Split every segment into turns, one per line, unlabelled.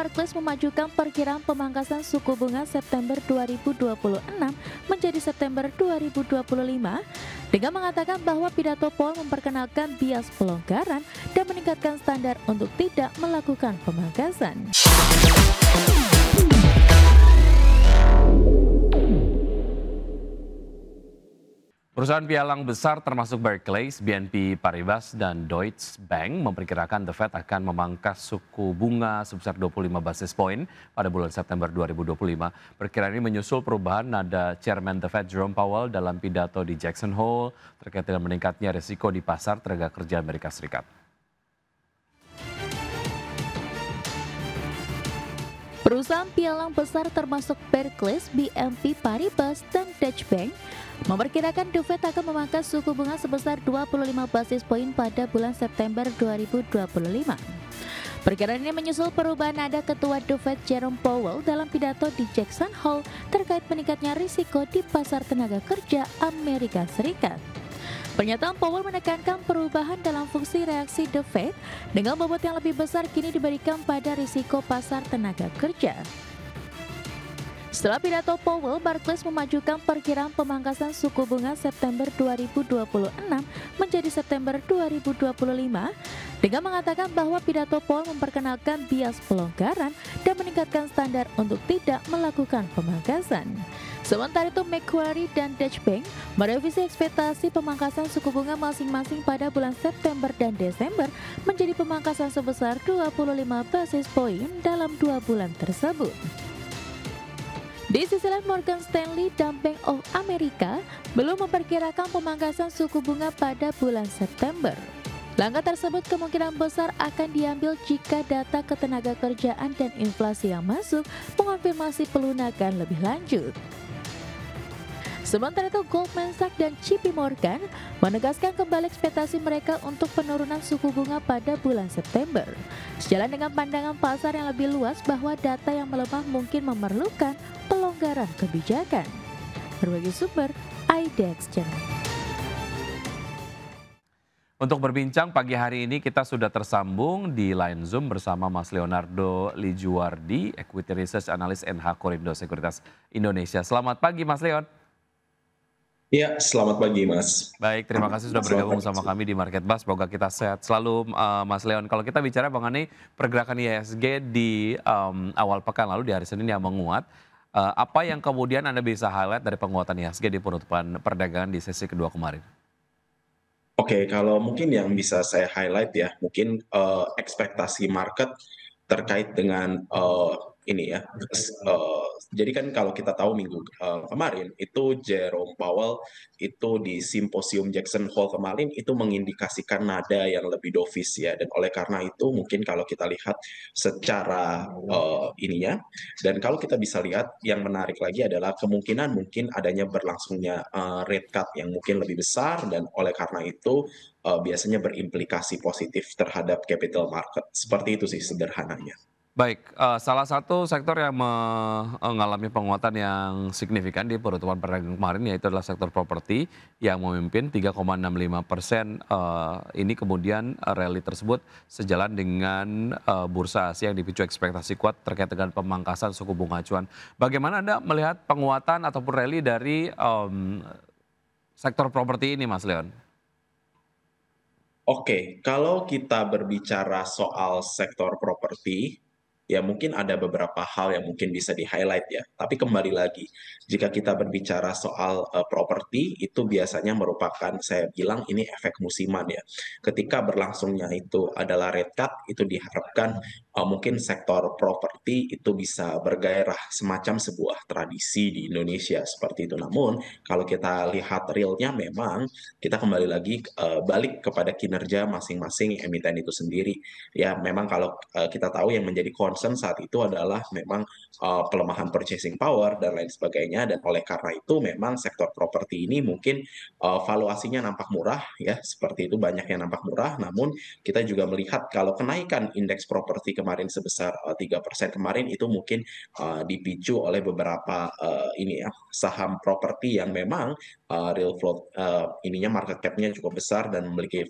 Barclays memajukan perkiraan pemangkasan suku bunga September 2026 menjadi September 2025 dengan mengatakan bahwa pidato Powell memperkenalkan bias pelonggaran dan meningkatkan standar untuk tidak melakukan pemangkasan.
Perusahaan pialang besar termasuk Barclays, BNP Paribas, dan Deutsche Bank memperkirakan The Fed akan memangkas suku bunga sebesar 25 basis point pada bulan September 2025. Perkiraan ini menyusul perubahan nada Chairman The Fed Jerome Powell dalam pidato di Jackson Hole terkait dengan meningkatnya risiko di pasar tenaga kerja Amerika Serikat.
Perusahaan pialang besar termasuk Barclays, BNP Paribas, dan Deutsche Bank memperkirakan The Fed akan memangkas suku bunga sebesar 25 basis poin pada bulan September 2025. Perkiraan ini menyusul perubahan nada Ketua The Fed Jerome Powell dalam pidato di Jackson Hole terkait meningkatnya risiko di pasar tenaga kerja Amerika Serikat. Pernyataan Powell menekankan perubahan dalam fungsi reaksi The Fed dengan bobot yang lebih besar kini diberikan pada risiko pasar tenaga kerja. Setelah pidato Powell, Barclays memajukan perkiraan pemangkasan suku bunga September 2026 menjadi September 2025 dengan mengatakan bahwa pidato Powell memperkenalkan bias pelonggaran dan meningkatkan standar untuk tidak melakukan pemangkasan. Sementara itu, Macquarie dan Deutsche Bank merevisi ekspektasi pemangkasan suku bunga masing-masing pada bulan September dan Desember menjadi pemangkasan sebesar 25 basis poin dalam 2 bulan tersebut. Di sisi lain, Morgan Stanley dan Bank of America belum memperkirakan pemangkasan suku bunga pada bulan September. Langkah tersebut kemungkinan besar akan diambil jika data ketenagakerjaan dan inflasi yang masuk mengonfirmasi pelunakan lebih lanjut. Sementara itu, Goldman Sachs dan JP Morgan menegaskan kembali ekspektasi mereka untuk penurunan suku bunga pada bulan September. Sejalan dengan pandangan pasar yang lebih luas bahwa data yang melemah mungkin memerlukan pelonggaran kebijakan. Berbagai sumber, IDX Channel.
Untuk berbincang pagi hari ini kita sudah tersambung di line Zoom bersama Mas Leonardo Lijuwardi, Equity Research Analyst NH Korindo Sekuritas Indonesia. Selamat pagi Mas Leon.
Ya, selamat pagi Mas.
Baik, terima kasih sudah bergabung sama kami di Market Buzz. Semoga kita sehat selalu Mas Leon. Kalau kita bicara mengenai pergerakan IHSG di awal pekan lalu di hari Senin yang menguat, apa yang kemudian Anda bisa highlight dari penguatan IHSG di penutupan perdagangan di sesi kedua kemarin?
Oke, kalau mungkin yang bisa saya highlight ya, mungkin ekspektasi market terkait dengan ini ya. Jadi kan kalau kita tahu minggu kemarin itu Jerome Powell itu di simposium Jackson Hole kemarin itu mengindikasikan nada yang lebih dovish ya, dan oleh karena itu mungkin kalau kita lihat secara ininya, dan kalau kita bisa lihat yang menarik lagi adalah kemungkinan mungkin adanya berlangsungnya rate cut yang mungkin lebih besar, dan oleh karena itu biasanya berimplikasi positif terhadap capital market. Seperti itu sih sederhananya.
Baik, salah satu sektor yang mengalami penguatan yang signifikan di penutupan perdagangan kemarin yaitu adalah sektor properti yang memimpin 3,65%. Ini kemudian rally tersebut sejalan dengan bursa Asia yang dipicu ekspektasi kuat terkait dengan pemangkasan suku bunga acuan. Bagaimana Anda melihat penguatan ataupun rally dari sektor properti ini, Mas Leon?
Oke, kalau kita berbicara soal sektor properti, ya mungkin ada beberapa hal yang mungkin bisa di-highlight ya. Tapi kembali lagi, jika kita berbicara soal properti, itu biasanya merupakan, saya bilang ini efek musiman ya. Ketika berlangsungnya itu adalah rate cut, itu diharapkan mungkin sektor properti itu bisa bergairah semacam sebuah tradisi di Indonesia seperti itu. Namun, kalau kita lihat realnya memang kita kembali lagi balik kepada kinerja masing-masing emiten itu sendiri. Ya, memang kalau kita tahu yang menjadi concern saat itu adalah memang pelemahan purchasing power dan lain sebagainya, dan oleh karena itu memang sektor properti ini mungkin valuasinya nampak murah ya, seperti itu, banyak yang nampak murah. Namun kita juga melihat kalau kenaikan indeks properti kemarin sebesar 3% kemarin itu mungkin dipicu oleh beberapa ini ya, saham properti yang memang real float ininya, market cap-nya cukup besar dan memiliki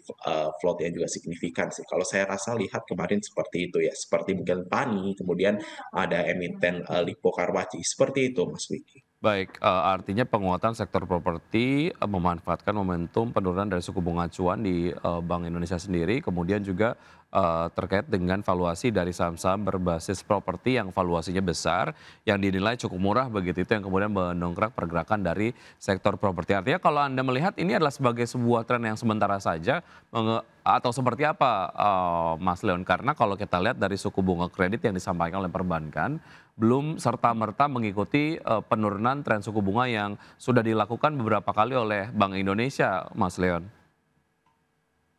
float yang juga signifikan sih. Kalau saya rasa lihat kemarin seperti itu ya, seperti mungkin PANI PANI, kemudian ada emiten Lippo Karawaci, seperti itu Mas Wiki.
Baik, artinya penguatan sektor properti, memanfaatkan momentum penurunan dari suku bunga acuan di, Bank Indonesia sendiri, kemudian juga, terkait dengan valuasi dari saham-saham berbasis properti yang valuasinya besar, yang dinilai cukup murah begitu, itu yang kemudian mendongkrak pergerakan dari sektor properti. Artinya kalau Anda melihat ini adalah sebagai sebuah tren yang sementara saja, atau seperti apa, Mas Leon? Karena kalau kita lihat dari suku bunga kredit yang disampaikan oleh perbankan, belum serta-merta mengikuti, penurunan tren suku bunga yang sudah dilakukan beberapa kali oleh Bank Indonesia, Mas Leon.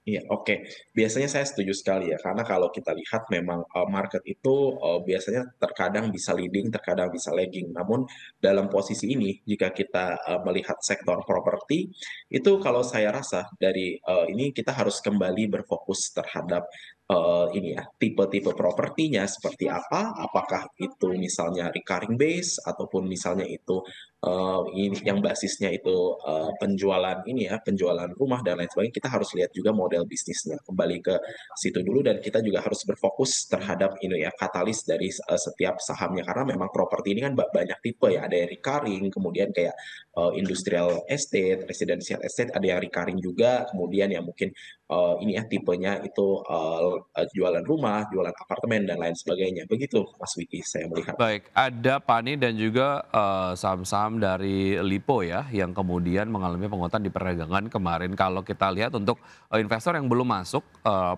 Iya, oke. Biasanya saya setuju sekali ya, karena kalau kita lihat memang, market itu, biasanya terkadang bisa leading, terkadang bisa lagging. Namun dalam posisi ini, jika kita, melihat sektor properti, itu kalau saya rasa dari, ini kita harus kembali berfokus terhadap, ini ya, tipe-tipe propertinya seperti apa, apakah itu misalnya recurring base ataupun misalnya itu, ini yang basisnya itu, penjualan ini ya, penjualan rumah dan lain sebagainya, kita harus lihat juga model bisnisnya. Kembali ke situ dulu dan kita juga harus berfokus terhadap ini ya, katalis dari, setiap sahamnya. Karena memang properti ini kan banyak tipe ya, ada yang recurring, kemudian kayak, industrial estate, residential estate, ada yang recurring juga, kemudian yang mungkin, ini ya, tipenya itu, jualan rumah, jualan apartemen dan lain sebagainya. Begitu Mas Wiki, saya melihat.
Baik, ada PANI dan juga, saham-saham dari Lippo ya, yang kemudian mengalami penguatan di perdagangan kemarin. Kalau kita lihat untuk, investor yang belum masuk,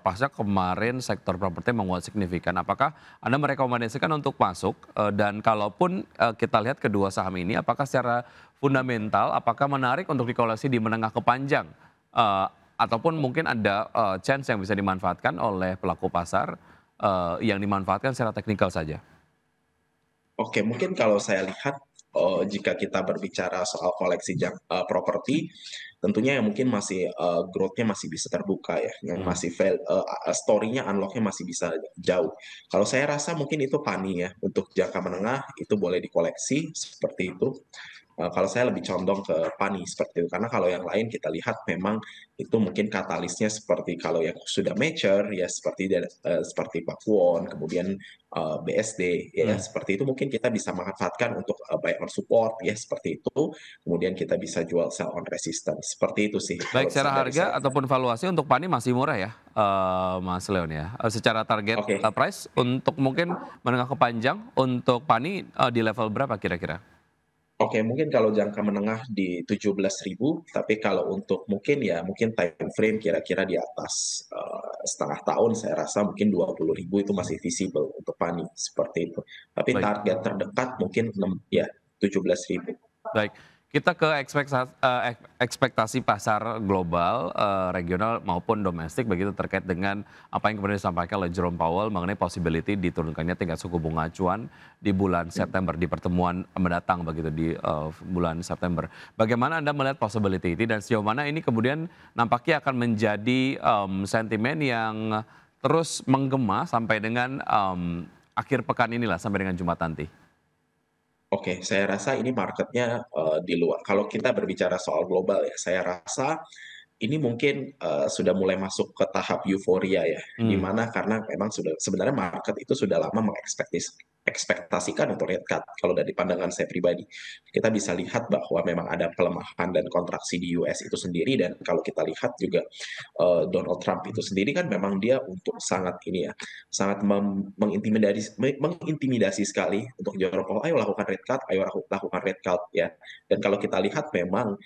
pasca kemarin sektor properti menguat signifikan, apakah Anda merekomendasikan untuk masuk? Dan kalaupun, kita lihat kedua saham ini, apakah secara fundamental, apakah menarik untuk dikoleksi di menengah ke panjang? Ataupun mungkin ada, chance yang bisa dimanfaatkan oleh pelaku pasar, yang dimanfaatkan secara teknikal saja?
Oke, mungkin kalau saya lihat, jika kita berbicara soal koleksi properti, tentunya yang mungkin masih, growth-nya masih bisa terbuka ya, yang
Mhm.
masih story-nya, unlock-nya masih bisa jauh. Kalau saya rasa mungkin itu PANI ya, untuk jangka menengah itu boleh dikoleksi, seperti itu. Kalau saya lebih condong ke PANI seperti itu, karena kalau yang lain kita lihat memang itu mungkin katalisnya seperti kalau yang sudah mature ya seperti Pakuwon, kemudian, BSD ya
Mmm.
seperti itu mungkin kita bisa manfaatkan untuk, buy on support ya seperti itu, kemudian kita bisa jual sell on resistance, seperti itu sih
Baik
kalau
secara
dari
harga
saya.
ataupun valuasi untuk PANI masih murah ya, Mas Leon ya? Secara target,
Oke.
price untuk mungkin menengah ke panjang untuk PANI, di level berapa kira-kira?
Oke, mungkin kalau jangka menengah di 17.000, tapi kalau untuk mungkin time frame kira-kira di atas, setengah tahun saya rasa mungkin 20.000 itu masih visible untuk PANI, seperti itu. Tapi
Baik.
target terdekat mungkin 17.000.
Baik, kita ke ekspektasi pasar global, regional maupun domestik begitu terkait dengan apa yang kemudian disampaikan oleh Jerome Powell mengenai possibility diturunkannya tingkat suku bunga acuan di bulan September, di pertemuan mendatang begitu di, bulan September. Bagaimana Anda melihat possibility ini dan sejauh mana ini kemudian nampaknya akan menjadi, sentimen yang terus menggema sampai dengan, akhir pekan inilah, sampai dengan Jumat nanti?
Oke, saya rasa ini marketnya di luar kalau kita berbicara soal global ya, saya rasa ini mungkin, sudah mulai masuk ke tahap euforia ya, di
Mmm.
mana karena memang sudah sebenarnya market itu sudah lama ekspektasikan untuk rate cut kalau dari pandangan saya pribadi. Kita bisa lihat bahwa memang ada pelemahan dan kontraksi di US itu sendiri dan kalau kita lihat juga, Donald Trump itu sendiri kan memang dia untuk sangat ini ya, sangat mengintimidasi sekali untuk Jerome Powell, "Ayo lakukan rate cut, ayo lakukan rate cut," ya. Dan kalau kita lihat memang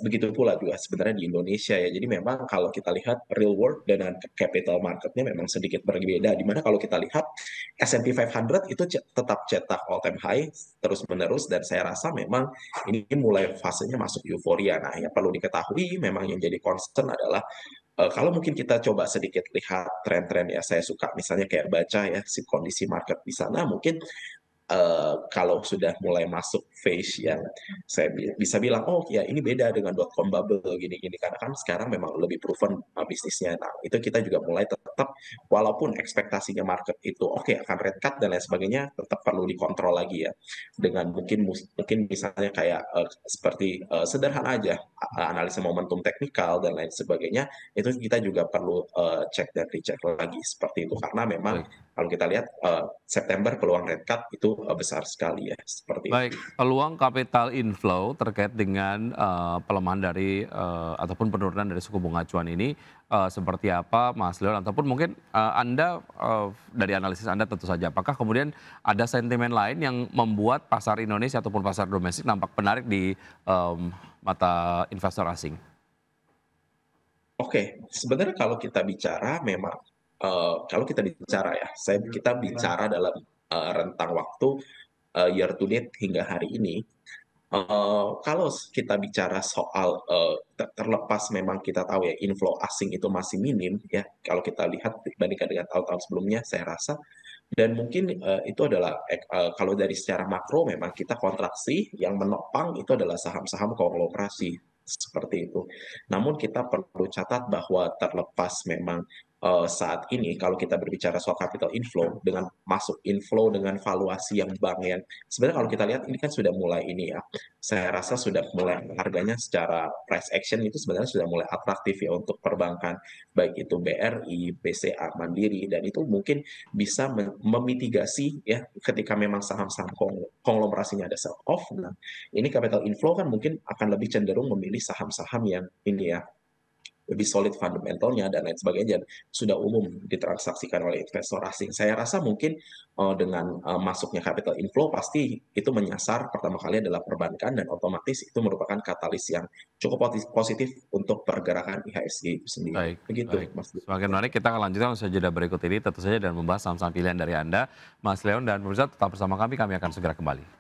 begitu pula juga sebenarnya di Indonesia ya. Jadi memang kalau kita lihat real world dengan capital marketnya memang sedikit berbeda. Di mana kalau kita lihat S&P 500 itu tetap cetak all time high terus-menerus dan saya rasa memang ini mulai fasenya masuk euforia. Nah, yang perlu diketahui memang yang jadi concern adalah kalau mungkin kita coba sedikit lihat tren-tren ya, saya suka misalnya kayak baca ya si kondisi market di sana mungkin kalau sudah mulai masuk phase yang saya bisa bilang, "Oh ya ini beda dengan dotcom bubble gini-gini," karena kan sekarang memang lebih proven, bisnisnya. Nah, itu kita juga mulai tetap walaupun ekspektasinya market itu oke akan rate cut dan lain sebagainya, tetap perlu dikontrol lagi ya. Dengan mungkin misalnya kayak, seperti, sederhana aja, analisa momentum teknikal dan lain sebagainya, itu kita juga perlu, cek dan recheck lagi seperti itu. Karena memang
Baik.
kalau kita lihat, September peluang rate cut itu, besar sekali ya, seperti itu.
Baik, peluang capital inflow terkait dengan, pelemahan dari, ataupun penurunan dari suku bunga acuan ini, seperti apa Mas Leon? Ataupun mungkin, Anda, dari analisis Anda tentu saja, apakah kemudian ada sentimen lain yang membuat pasar Indonesia ataupun pasar domestik nampak menarik di, mata investor asing?
Oke, sebenarnya kalau kita bicara memang, kalau kita bicara ya, kita bicara dalam, rentang waktu, year to date hingga hari ini, kalau kita bicara soal, terlepas memang kita tahu ya inflow asing itu masih minim ya, kalau kita lihat dibandingkan dengan tahun-tahun sebelumnya saya rasa dan mungkin, itu adalah kalau dari secara makro memang kita kontraksi yang menopang itu adalah saham-saham konglomerasi, seperti itu. Namun kita perlu catat bahwa terlepas memang, saat ini kalau kita berbicara soal capital inflow dengan masuk inflow dengan valuasi yang bank yang sebenarnya kalau kita lihat ini kan sudah mulai ini ya, saya rasa sudah mulai harganya secara price action itu sebenarnya sudah mulai atraktif ya untuk perbankan, baik itu BRI, BCA, Mandiri, dan itu mungkin bisa memitigasi ya ketika memang saham-saham konglomerasinya ada sell off. Nah, ini capital inflow kan mungkin akan lebih cenderung memilih saham-saham yang ini ya lebih solid fundamentalnya dan lain sebagainya dan sudah umum ditransaksikan oleh investor asing. Saya rasa mungkin dengan masuknya capital inflow pasti itu menyasar pertama kali adalah perbankan dan otomatis itu merupakan katalis yang cukup positif untuk pergerakan IHSG itu sendiri.
Baik,
Begitu,
baik.
Mas.
Semakin menarik kita akan lanjutkan usaha jeda berikut ini tentu saja dan membahas saham-saham pilihan dari Anda, Mas Leon dan pemirsa tetap bersama kami akan segera kembali.